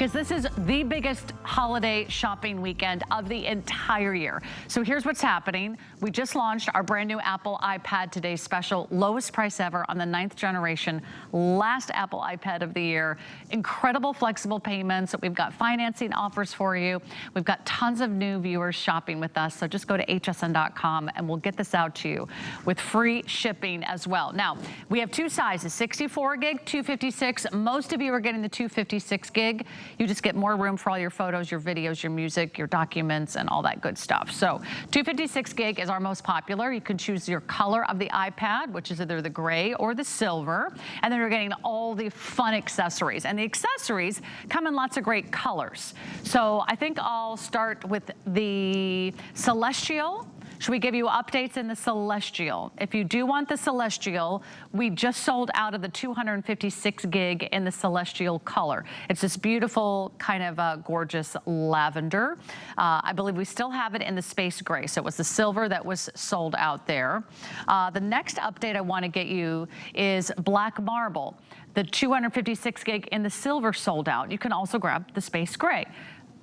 because this is the biggest holiday shopping weekend of the entire year. So here's what's happening. We just launched our brand new Apple iPad Today's Special, lowest price ever on the 9th generation, last Apple iPad of the year. Incredible flexible payments. We've got financing offers for you. We've got tons of new viewers shopping with us. So just go to hsn.com and we'll get this out to you with free shipping as well. Now, we have two sizes, 64 gig, 256. Most of you are getting the 256 gig. You just get more room for all your photos, your videos, your music, your documents, and all that good stuff. So 256 gig is our most popular. You can choose your color of the iPad, which is either the gray or the silver. And then you're getting all the fun accessories. And the accessories come in lots of great colors. So I think I'll start with the Celestial. Should we give you updates in the Celestial? If you do want the Celestial, we just sold out of the 256 gig in the Celestial color. It's this beautiful kind of gorgeous lavender. I believe we still have it in the space gray. So it was the silver that was sold out there. The next update I want to get you is Black Marble. The 256 gig in the silver sold out. You can also grab the space gray.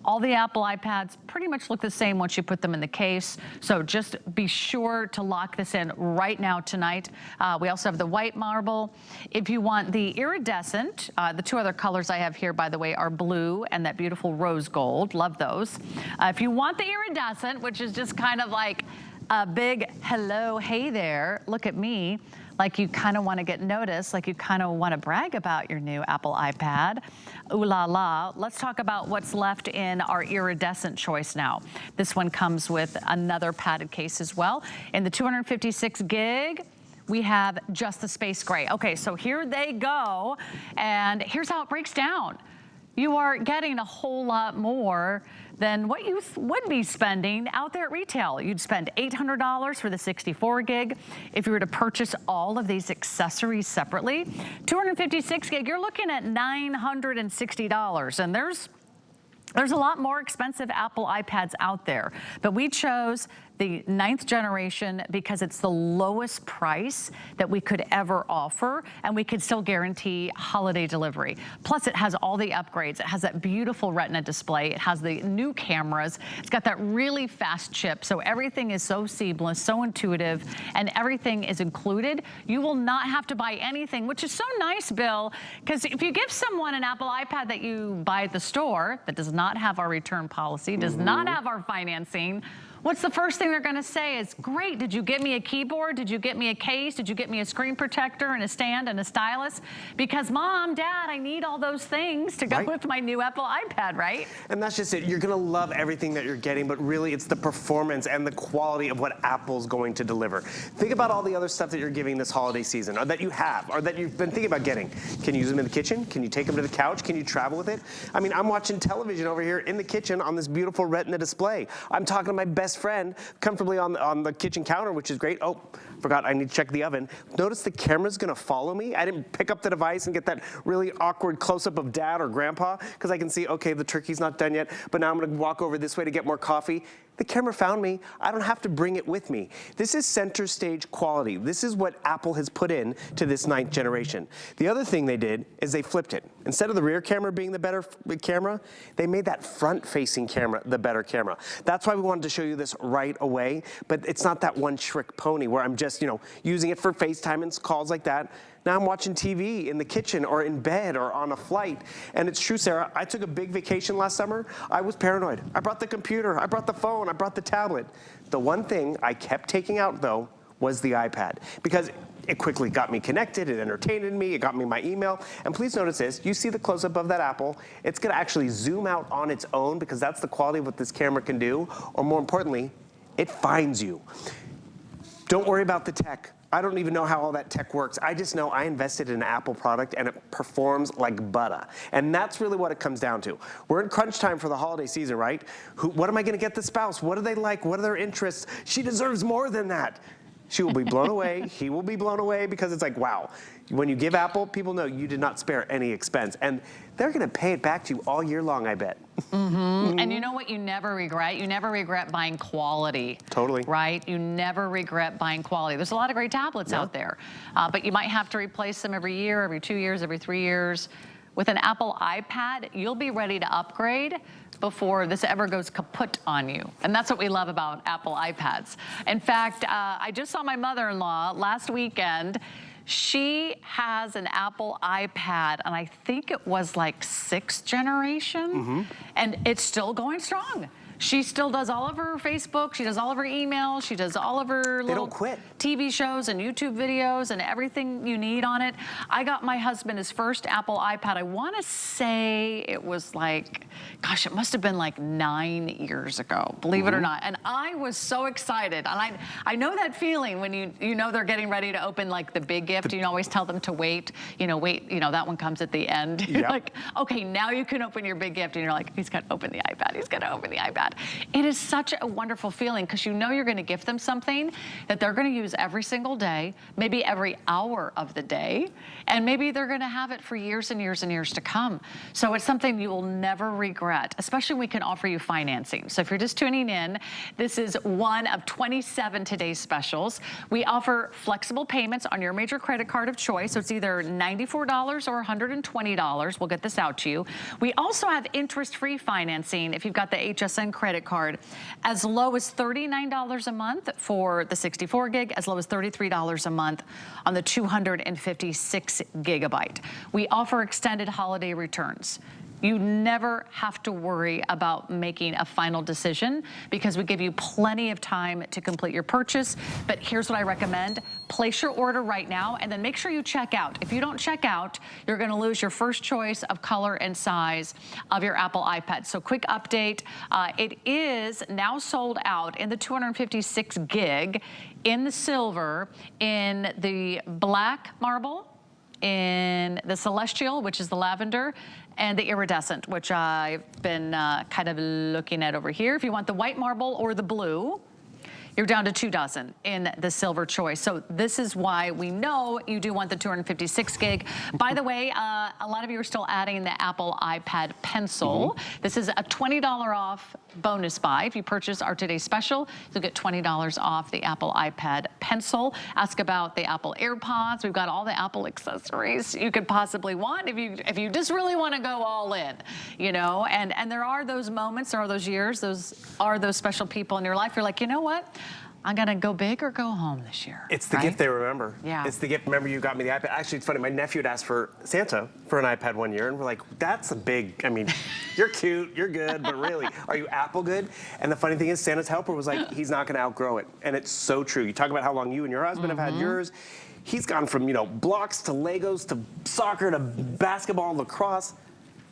All the Apple iPads pretty much look the same once you put them in the case. So just be sure to lock this in right now tonight. We also have the white marble. If you want the iridescent, the two other colors I have here, by the way, are blue and that beautiful rose gold. Love those. If you want the iridescent, which is just kind of like a big hello, hey there, look at me, like you kind of want to get noticed, like you kind of want to brag about your new Apple iPad. Ooh la la. Let's talk about what's left in our iridescent choice now. This one comes with another padded case as well. In the 256 gig, we have just the space gray. Okay, so here they go, and here's how it breaks down. You are getting a whole lot more than what you would be spending out there at retail. You'd spend $800 for the 64 gig. If you were to purchase all of these accessories separately, 256 gig, you're looking at $960. And there's a lot more expensive Apple iPads out there, but we chose the 9th generation because it's the lowest price that we could ever offer, and we could still guarantee holiday delivery. Plus, it has all the upgrades. It has that beautiful Retina display. It has the new cameras. It's got that really fast chip, so everything is so seamless, so intuitive, and everything is included. You will not have to buy anything, which is so nice, Bill, because if you give someone an Apple iPad that you buy at the store that does not have our return policy, does not have our financing, what's the first thing they're going to say is, great, did you get me a keyboard? Did you get me a case? Did you get me a screen protector and a stand and a stylus? Because Mom, Dad, I need all those things to go with my new Apple iPad, right? And that's just it. You're going to love everything that you're getting, but really it's the performance and the quality of what Apple's going to deliver. Think about all the other stuff that you're giving this holiday season, or that you have, or that you've been thinking about getting. Can you use them in the kitchen? Can you take them to the couch? Can you travel with it? I mean, I'm watching television over here in the kitchen on this beautiful Retina display. I'm talking to my best friend comfortably on the kitchen counter, which is great. Oh, forgot I need to check the oven. Notice the camera's gonna follow me. I didn't pick up the device and get that really awkward close-up of Dad or Grandpa, because I can see, okay, the turkey's not done yet, but now I'm gonna walk over this way to get more coffee. The camera found me. I don't have to bring it with me. This is center stage quality. This is what Apple has put in to this 9th generation. The other thing they did is they flipped it. Instead of the rear camera being the better camera, they made that front-facing camera the better camera. That's why we wanted to show you this right away, but it's not that one trick pony where I'm just, using it for FaceTime and calls like that. Now I'm watching TV in the kitchen or in bed or on a flight. And it's true, Sarah, I took a big vacation last summer. I was paranoid. I brought the computer, I brought the phone, I brought the tablet. The one thing I kept taking out, though, was the iPad, because it quickly got me connected, it entertained me, it got me my email. And please notice this, you see the close-up of that Apple, it's gonna actually zoom out on its own, because that's the quality of what this camera can do, or more importantly, it finds you. Don't worry about the tech. I don't even know how all that tech works. I just know I invested in an Apple product and it performs like butter. And that's really what it comes down to. We're in crunch time for the holiday season, right? What am I gonna get the spouse? What do they like? What are their interests? She deserves more than that. She will be blown away, he will be blown away, because it's like, wow. When you give Apple, people know you did not spare any expense. And they're gonna pay it back to you all year long, I bet. And you know what you never regret? You never regret buying quality. Totally. Right? You never regret buying quality. There's a lot of great tablets out there, but you might have to replace them every year, every 2 years, every 3 years. with an Apple iPad, you'll be ready to upgrade before this ever goes kaput on you. And that's what we love about Apple iPads. In fact, I just saw my mother-in-law last weekend. She has an Apple iPad, and I think it was like 6th generation, and it's still going strong. She still does all of her Facebook, she does all of her emails, she does all of her little TV shows and YouTube videos and everything you need on it. I got my husband his first Apple iPad. I want to say it was like, gosh, it must have been like 9 years ago, believe it or not. And I was so excited. And I know that feeling when you know they're getting ready to open like the big gift. You always tell them to wait, that one comes at the end. You're like, okay, now you can open your big gift. And you're like, he's got to open the iPad. He's got to open the iPad. It is such a wonderful feeling because you know you're going to gift them something that they're going to use every single day, maybe every hour of the day, and maybe they're going to have it for years and years and years to come. So it's something you will never regret, especially when we can offer you financing. So if you're just tuning in, this is one of 27 today's specials. We offer flexible payments on your major credit card of choice. So it's either $94 or $120. We'll get this out to you. We also have interest-free financing if you've got the HSN credit card, as low as $39 a month for the 64 gig, as low as $33 a month on the 256 gigabyte. We offer extended holiday returns. You never have to worry about making a final decision because we give you plenty of time to complete your purchase. But here's what I recommend. Place your order right now and then make sure you check out. If you don't check out, you're going to lose your first choice of color and size of your Apple iPad. So quick update. It is now sold out in the 256 gig, in the silver, in the black marble, in the celestial, which is the lavender, and the iridescent, which I've been kind of looking at over here. If you want the white marble or the blue, you're down to 2 dozen in the silver choice. So this is why we know you do want the 256 gig. By the way, a lot of you are still adding the Apple iPad Pencil. This is a $20 off bonus buy. If you purchase our today's special, you'll get $20 off the Apple iPad Pencil. Ask about the Apple AirPods. We've got all the Apple accessories you could possibly want if you just really want to go all in, and there are those moments, there are those years, those special people in your life. You're like, you know what? I'm gonna go big or go home this year. It's the gift they remember. Yeah. It's the gift. Remember, you got me the iPad. Actually, it's funny. My nephew had asked for Santa for an iPad one year, and we're like, that's a big. I mean, you're cute, you're good, but really, are you Apple good? And the funny thing is, Santa's helper was like, he's not gonna outgrow it, and it's so true. You talk about how long you and your husband have had yours. He's gone from blocks to Legos to soccer to basketball, lacrosse.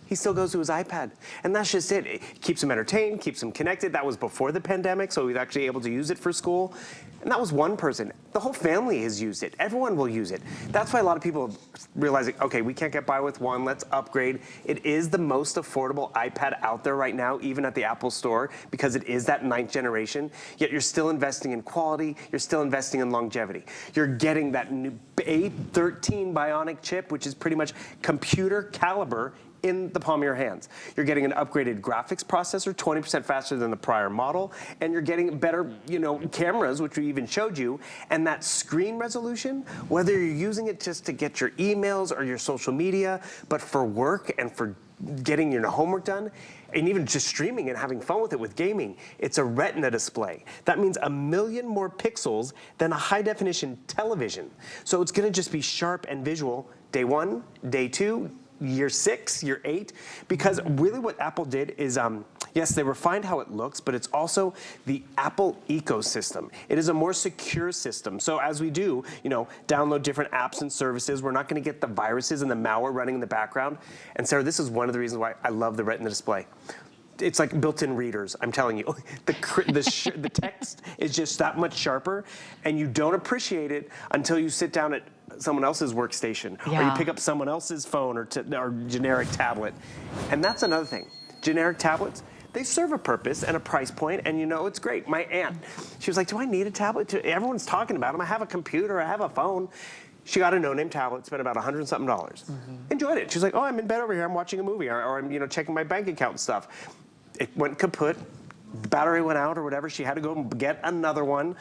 He still goes to his iPad. And that's just it. It keeps him entertained, keeps him connected. That was before the pandemic, so he was actually able to use it for school. And that was one person. The whole family has used it. Everyone will use it. That's why a lot of people are realizing, okay, we can't get by with one, let's upgrade. It is the most affordable iPad out there right now, even at the Apple Store, because it is that 9th generation, yet you're still investing in quality, you're still investing in longevity. You're getting that new A13 Bionic chip, which is pretty much computer caliber in the palm of your hands. You're getting an upgraded graphics processor, 20% faster than the prior model, and you're getting better, cameras, which we even showed you, and that screen resolution, whether you're using it just to get your emails or your social media, but for work and for getting your homework done, and even just streaming and having fun with it with gaming, it's a Retina display. That means 1 million more pixels than a high-definition television. So it's gonna just be sharp and visual day 1, day 2, year 6, year 8, because really what Apple did is, yes, they refined how it looks, but it's also the Apple ecosystem. It is a more secure system. So as we do, download different apps and services, we're not gonna get the viruses and the malware running in the background. And Sarah, this is one of the reasons why I love the Retina display. It's like built-in readers, I'm telling you. The text is just that much sharper, and you don't appreciate it until you sit down at someone else's workstation, or you pick up someone else's phone or generic tablet. And that's another thing. Generic tablets, they serve a purpose and a price point, and it's great. My aunt, she was like, do I need a tablet? Everyone's talking about them. I have a computer, I have a phone. She got a no-name tablet, spent about $100 and something. Enjoyed it. She's like, oh, I'm in bed over here, I'm watching a movie, or I'm checking my bank account and stuff. It went kaput, battery went out or whatever, she had to go and get another one.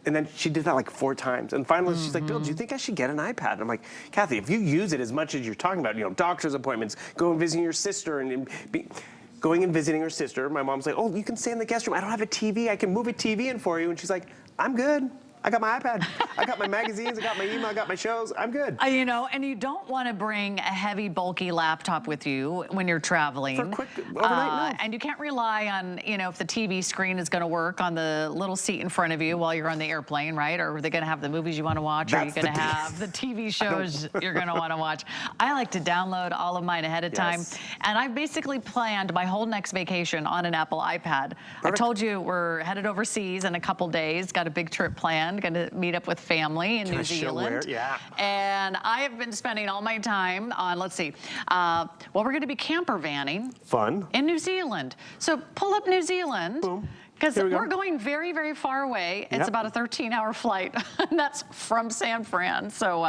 And then she did that like 4 times. And finally, she's like, Bill, do you think I should get an iPad? And I'm like, Kathy, if you use it as much as you're talking about, you know, doctor's appointments, going and visiting your sister, going and visiting her sister, my mom's like, oh, you can stay in the guest room. I don't have a TV. I can move a TV in for you. And she's like, I'm good. I got my iPad. I got my magazines. I got my email. I got my shows. I'm good. You know, and you don't want to bring a heavy, bulky laptop with you when you're traveling. For quick overnight, no. And you can't rely on, you know, if the TV screen is going to work on the little seat in front of you while you're on the airplane, right? Or are they going to have the movies you want to watch? Or are you going to have the TV shows you're going to want to watch? I like to download all of mine ahead of time. And I've basically planned my whole next vacation on an Apple iPad. Perfect. I told you we're headed overseas in a couple days, got a big trip planned. Going to meet up with family in New Zealand. Yeah. And I have been spending all my time on, let's see, well, we're going to be camper vanning. Fun. In New Zealand. So pull up New Zealand. Boom. Because we're going very, very far away. It's about a 13-hour flight, and that's from San Fran. So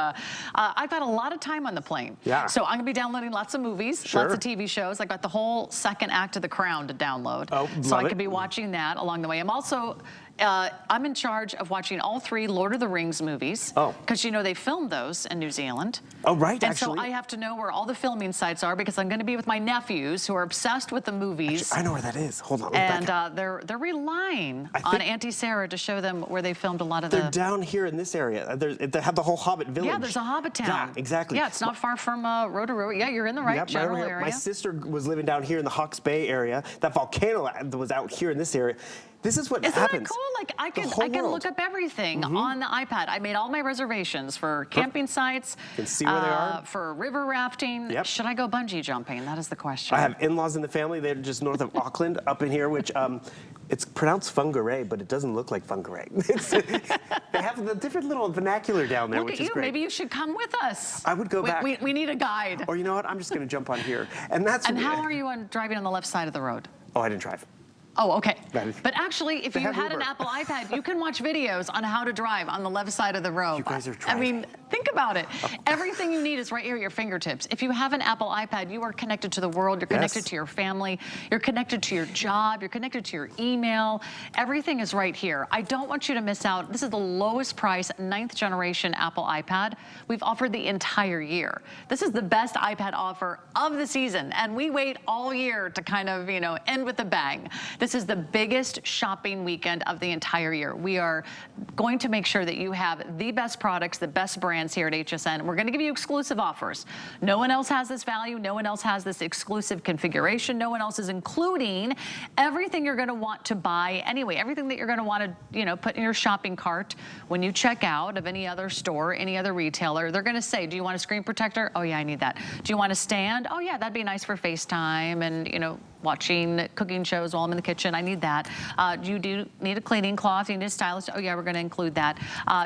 I've got a lot of time on the plane. Yeah. So I'm going to be downloading lots of movies, lots of TV shows. I've got the whole second act of The Crown to download. Oh, so I love could be watching that along the way. I'm also I'm in charge of watching all 3 Lord of the Rings movies. Oh. Because, you know, they filmed those in New Zealand. Oh, right, and actually. so I have to know where all the filming sites are because I'm going to be with my nephews who are obsessed with the movies. Actually, I know where that is. Hold on. And they're relying on Auntie Sarah to show them where they filmed a lot of They're down here in this area. They have the whole Hobbit village. Yeah, there's a Hobbit town. Yeah, exactly. Yeah, it's not far from Rotorua. Yeah, you're in the right general area. My sister was living down here in the Hawke's Bay area. That volcano was out here in this area. This is what happens. Isn't that cool? Like I can look up everything on the iPad. I made all my reservations for camping sites. You can see where they are. For river rafting. Yep. Should I go bungee jumping? That is the question. I have in-laws in the family. They're just north of Auckland, up in here, which it's pronounced fungaree, but it doesn't look like fungaree. They have the different little vernacular down there, which is great. Maybe you should come with us. I would go back. We need a guide. Or you know what? I'm just going to jump on here. And how are you driving on the left side of the road? Oh, I didn't drive. Oh, okay. But actually, if you had Uber. an Apple iPad, you can watch videos on how to drive on the left side of the road. You guys are driving. I mean, think about it. Everything you need is right here at your fingertips. If you have an Apple iPad, you are connected to the world. You're connected to your family. You're connected to your job. You're connected to your email. Everything is right here. I don't want you to miss out. This is the lowest price 9th generation Apple iPad we've offered the entire year. This is the best iPad offer of the season, and we wait all year to kind of, you know, end with a bang. This is the biggest shopping weekend of the entire year. We are going to make sure that you have the best products, the best brands here at HSN. We're going to give you exclusive offers. No one else has this value. No one else has this exclusive configuration. No one else is including everything you're going to want to buy anyway, everything that you're going to want to, you know, put in your shopping cart when you check out of any other store, any other retailer. They're going to say, do you want a screen protector? Oh yeah, I need that. Do you want a stand? Oh yeah, that'd be nice for FaceTime and, you know, watching cooking shows while I'm in the kitchen. I need that. Do you need a cleaning cloth? Do you need a stylus? Oh yeah, we're going to include that.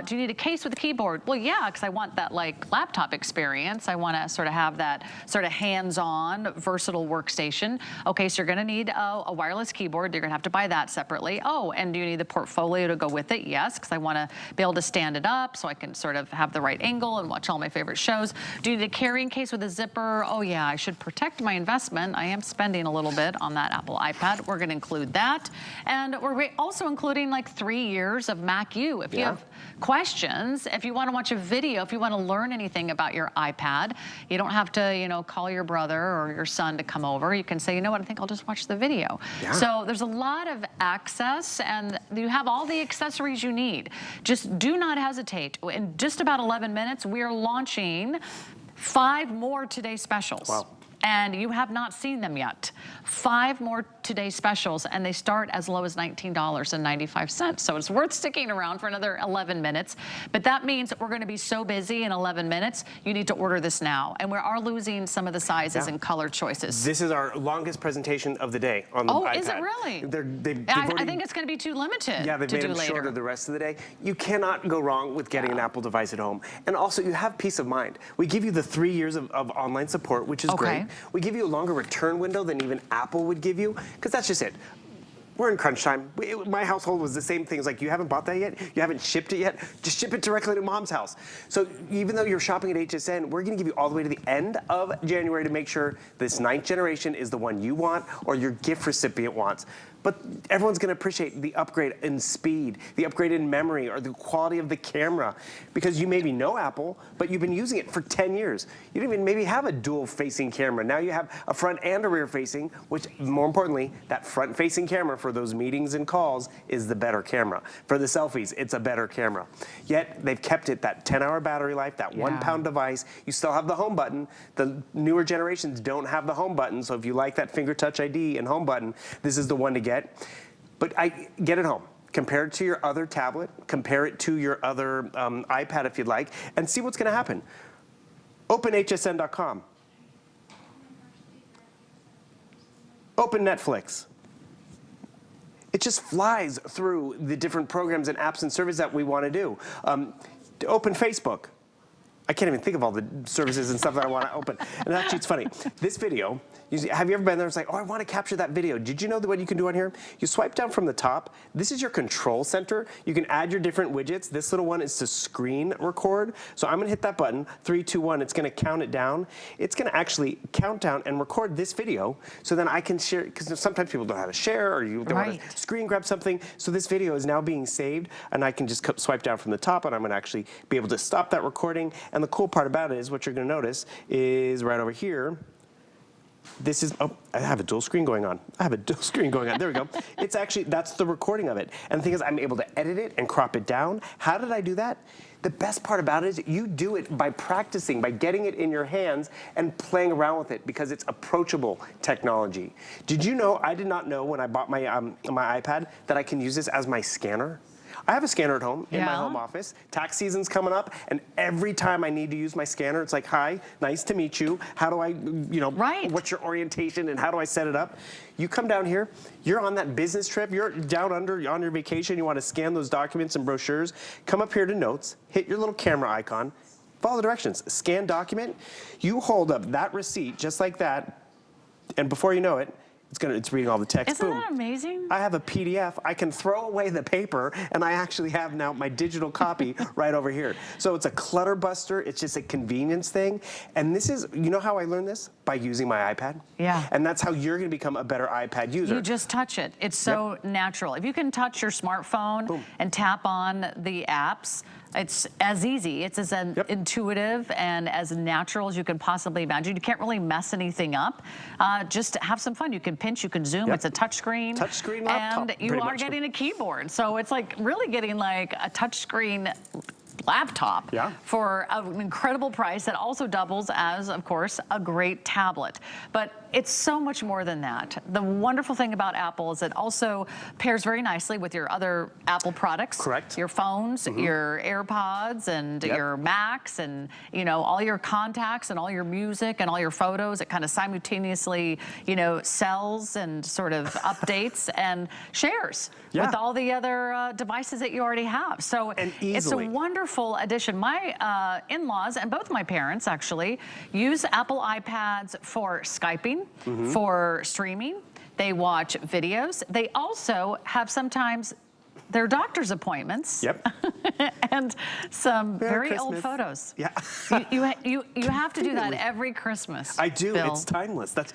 Do you need a case with a keyboard? Well, yeah, because I want that like laptop experience. I want to sort of have that sort of hands-on, versatile workstation. Okay, so you're going to need a wireless keyboard. You're going to have to buy that separately. Oh, and do you need the portfolio to go with it? Yes, because I want to be able to stand it up so I can sort of have the right angle and watch all my favorite shows. Do you need a carrying case with a zipper? Oh yeah, I should protect my investment. I am spending a little bit on that Apple iPad. We're going to include that. And we're also including like 3 years of Mac U. If you have questions, if you want to watch a video, if you want to learn anything about your iPad, you don't have to, you know, call your brother or your son to come over. You can say, you know what, I think I'll just watch the video. So there's a lot of access and you have all the accessories you need. Just do not hesitate. In just about 11 minutes, we are launching 5 more Today Specials. Wow. And you have not seen them yet. 5 more Today Specials, and they start as low as $19.95. So it's worth sticking around for another 11 minutes. But that means we're going to be so busy in 11 minutes, you need to order this now. And we are losing some of the sizes and color choices. This is our longest presentation of the day on the iPad. Oh, is it really? I think it's going to be too limited Yeah, they've made them shorter the rest of the day. You cannot go wrong with getting an Apple device at home. And also, you have peace of mind. We give you the 3 years of online support, which is great. We give you a longer return window than even Apple would give you, because that's just it. we're in crunch time. My household was the same thing. It's like, you haven't bought that yet? You haven't shipped it yet? Just ship it directly to mom's house. So even though you're shopping at HSN, we're gonna give you all the way to the end of January to make sure this 9th generation is the one you want or your gift recipient wants. But everyone's gonna appreciate the upgrade in speed, the upgrade in memory, or the quality of the camera. Because you maybe know Apple, but you've been using it for 10 years. You don't even maybe have a dual-facing camera. Now you have a front and a rear-facing, which more importantly, that front-facing camera for those meetings and calls is the better camera. For the selfies, it's a better camera. Yet they've kept it that 10-hour battery life, that 1-pound device. You still have the home button. The newer generations don't have the home button, so if you like that finger touch ID and home button, this is the one to get. But get it home. Compare it to your other tablet, compare it to your other iPad if you'd like, and see what's gonna happen. Open hsn.com. Open Netflix. It just flies through the different programs and apps and services that we wanna do. Open Facebook. I can't even think of all the services and stuff that I want to open. And actually, it's funny. This video, have you ever been there? It's like, oh, I want to capture that video. Did you know what you can do on here? You swipe down from the top. This is your control center. You can add your different widgets. This little one is to screen record. So I'm going to hit that button, 3, 2, 1. It's going to count it down. It's going to actually count down and record this video. So then I can share, because sometimes people don't know how to share or you don't want to screen grab something. So this video is now being saved, and I can just swipe down from the top, and I'm going to actually be able to stop that recording. And the cool part about it is what you're going to notice is right over here. This is, oh, I have a dual screen going on. I have a dual screen going on. There we go. It's actually, that's the recording of it. And the thing is, I'm able to edit it and crop it down. How did I do that? The best part about it is you do it by practicing, by getting it in your hands and playing around with it because it's approachable technology. Did you know, I did not know when I bought my iPad that I can use this as my scanner? I have a scanner at home in my home office. Tax season's coming up, and every time I need to use my scanner, it's like, hi, nice to meet you. How do I, what's your orientation and how do I set it up? You come down here, you're on that business trip, you're down under on your vacation, you want to scan those documents and brochures, come up here to notes, hit your little camera icon, follow the directions, scan document, you hold up that receipt just like that, and before you know it, it's reading all the text. Isn't that amazing? I have a PDF. I can throw away the paper, and I actually have now my digital copy right over here. So it's a clutter buster. It's just a convenience thing. And this is, you know how I learned this? By using my iPad. Yeah. And that's how you're going to become a better iPad user. You just touch it. It's so natural. If you can touch your smartphone and tap on the apps, it's as easy. It's as intuitive and as natural as you can possibly imagine. You can't really mess anything up. Just have some fun. You can pinch, you can zoom. It's a touch screen. Touch screen laptop. And you are getting a keyboard. So it's like really getting like a touch screen laptop for an incredible price that also doubles as, of course, a great tablet. But it's so much more than that. The wonderful thing about Apple is it also pairs very nicely with your other Apple products. Correct. Your phones, your AirPods, and your Macs, and all your contacts, and all your music, and all your photos. It kind of simultaneously, sells and sort of updates and shares with all the other devices that you already have. So it's a wonderful addition. My in-laws and both my parents actually use Apple iPads for Skyping, for streaming. They watch videos. They also have sometimes their doctor's appointments. And some very old photos. You have to do that every Christmas. I do. Bill. It's timeless. That's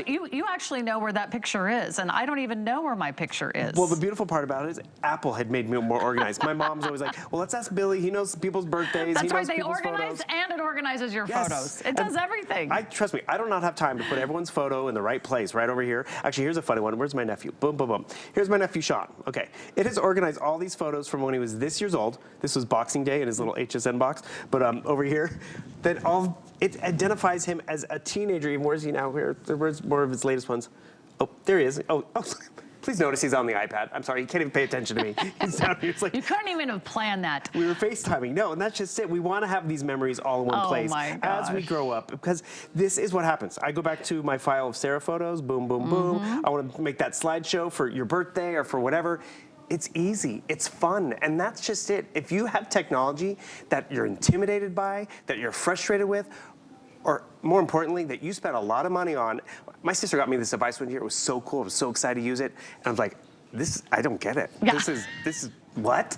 you actually know where that picture is, and I don't even know where my picture is. Well, the beautiful part about it is Apple had made me more organized. My mom's always like, well, let's ask Billy. He knows people's birthdays. That's he knows right. They people's organize photos. and it organizes your photos. It does everything. Trust me, I do not have time to put everyone's photo in the right place right over here. Actually, here's a funny one. Where's my nephew? Boom, boom, boom. Here's my nephew, Sean. Okay. It has organized all these photos from when he was this years old. This was Boxing Day in his little HSN box. But over here, it identifies him as a teenager. Even where's he now? Where's more of his latest ones? Oh, there he is. Oh. Please notice he's on the iPad. I'm sorry, he can't even pay attention to me. He's down here. It's like, you couldn't even have planned that. We were FaceTiming. No, and that's just it. We want to have these memories all in one place as we grow up, because this is what happens. I go back to my file of Sarah photos. Boom, boom, boom. I want to make that slideshow for your birthday or for whatever. It's easy, it's fun, and that's just it. If you have technology that you're intimidated by, that you're frustrated with, or more importantly, that you spent a lot of money on. My sister got me this device one year. It was so cool. I was so excited to use it. And I was like, I don't get it. Yeah. This is what?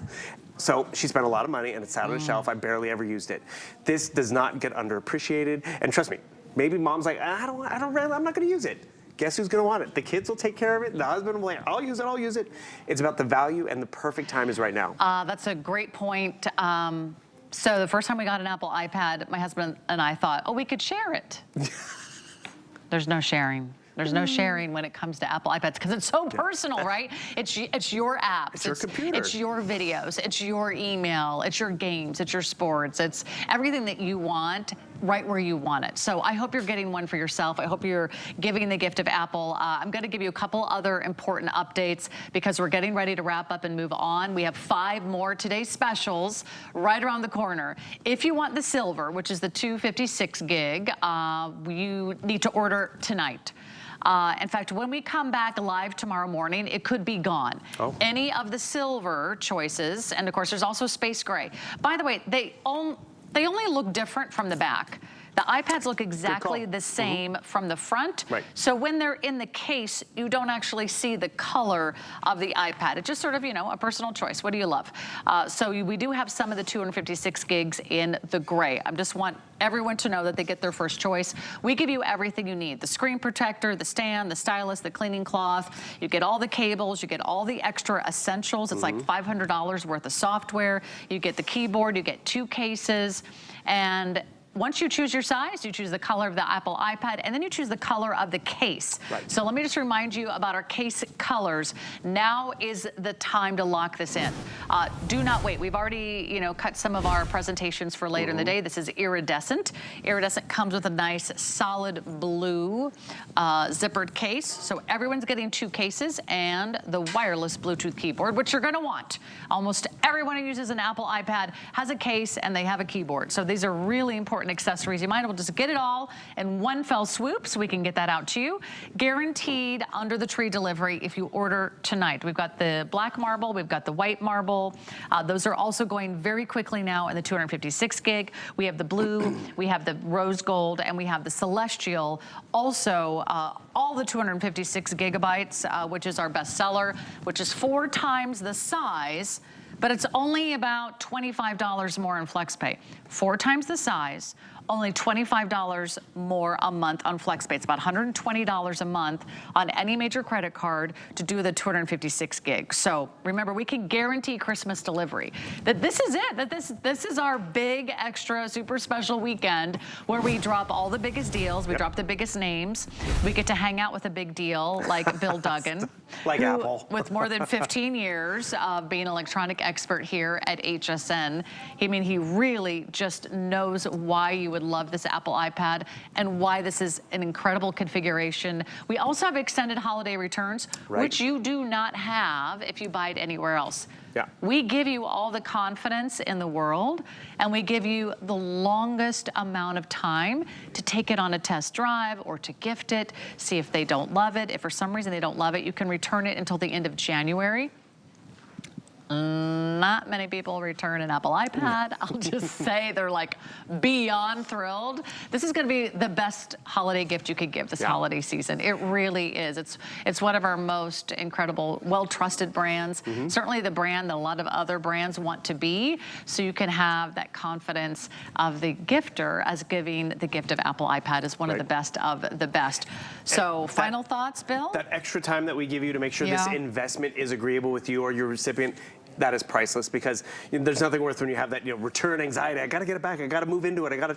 So she spent a lot of money and it sat on a shelf. I barely ever used it. This does not get underappreciated. And trust me, maybe mom's like, I'm not gonna use it. Guess who's gonna want it? The kids will take care of it. The husband will be like, I'll use it. It's about the value, and the perfect time is right now. That's a great point. So the first time we got an Apple iPad, my husband and I thought, oh, we could share it. There's no sharing. There's no sharing when it comes to Apple iPads because it's so personal, right? It's your apps. It's your computer. It's your videos. It's your email. It's your games. It's your sports. It's everything that you want right where you want it. So I hope you're getting one for yourself. I hope you're giving the gift of Apple. I'm going to give you a couple other important updates because we're getting ready to wrap up and move on. We have 5 more today's specials right around the corner. If you want the silver, which is the 256 gig, you need to order tonight. In fact, when we come back live tomorrow morning, it could be gone. Oh. Any of the silver choices, and of course, there's also space gray. By the way, they only look different from the back. The iPads look exactly the same from the front. Right. So when they're in the case, you don't actually see the color of the iPad. It's just sort of, a personal choice. What do you love? So we do have some of the 256 gigs in the gray. I just want everyone to know that they get their first choice. We give you everything you need. The screen protector, the stand, the stylus, the cleaning cloth. You get all the cables. You get all the extra essentials. It's like $500 worth of software. You get the keyboard. You get 2 cases. And once you choose your size, you choose the color of the Apple iPad, and then you choose the color of the case. Right. So let me just remind you about our case colors. Now is the time to lock this in. Do not wait. We've already, cut some of our presentations for later in the day. This is iridescent. Iridescent comes with a nice solid blue zippered case. So everyone's getting 2 cases and the wireless Bluetooth keyboard, which you're gonna want. Almost everyone who uses an Apple iPad has a case and they have a keyboard. So these are really important accessories. You might as well just get it all in one fell swoop so we can get that out to you. Guaranteed under the tree delivery if you order tonight. We've got the black marble, we've got the white marble. Those are also going very quickly now in the 256 gig. We have the blue, we have the rose gold, and we have the celestial. Also, all the 256 gigabytes, which is our best seller, which is 4 times the size, but it's only about $25 more in FlexPay. 4 times the size, only $25 more a month on FlexPay. It's about $120 a month on any major credit card to do the 256 gigs. So remember, we can guarantee Christmas delivery. That this is it, that this is our big extra super special weekend where we drop all the biggest deals, we drop the biggest names. We get to hang out with a big deal like Bill Duggan. Like Apple. With more than 15 years of being an electronic expert here at HSN. He really just knows why you would love this Apple iPad and why this is an incredible configuration. We also have extended holiday returns, which you do not have if you buy it anywhere else. Yeah. We give you all the confidence in the world, and we give you the longest amount of time to take it on a test drive or to gift it, see if they don't love it. If for some reason they don't love it, you can return it until the end of January. Not many people return an Apple iPad. I'll just say they're like beyond thrilled. This is going to be the best holiday gift you could give this holiday season. It really is. It's one of our most incredible, well-trusted brands. Certainly the brand that a lot of other brands want to be. So you can have that confidence of the gifter as giving the gift of Apple iPad is one of the best of the best. So final thoughts, Bill? That extra time that we give you to make sure this investment is agreeable with you or your recipient, that is priceless, because there's nothing worse when you have that return anxiety. I got to get it back. I got to move into it. I got to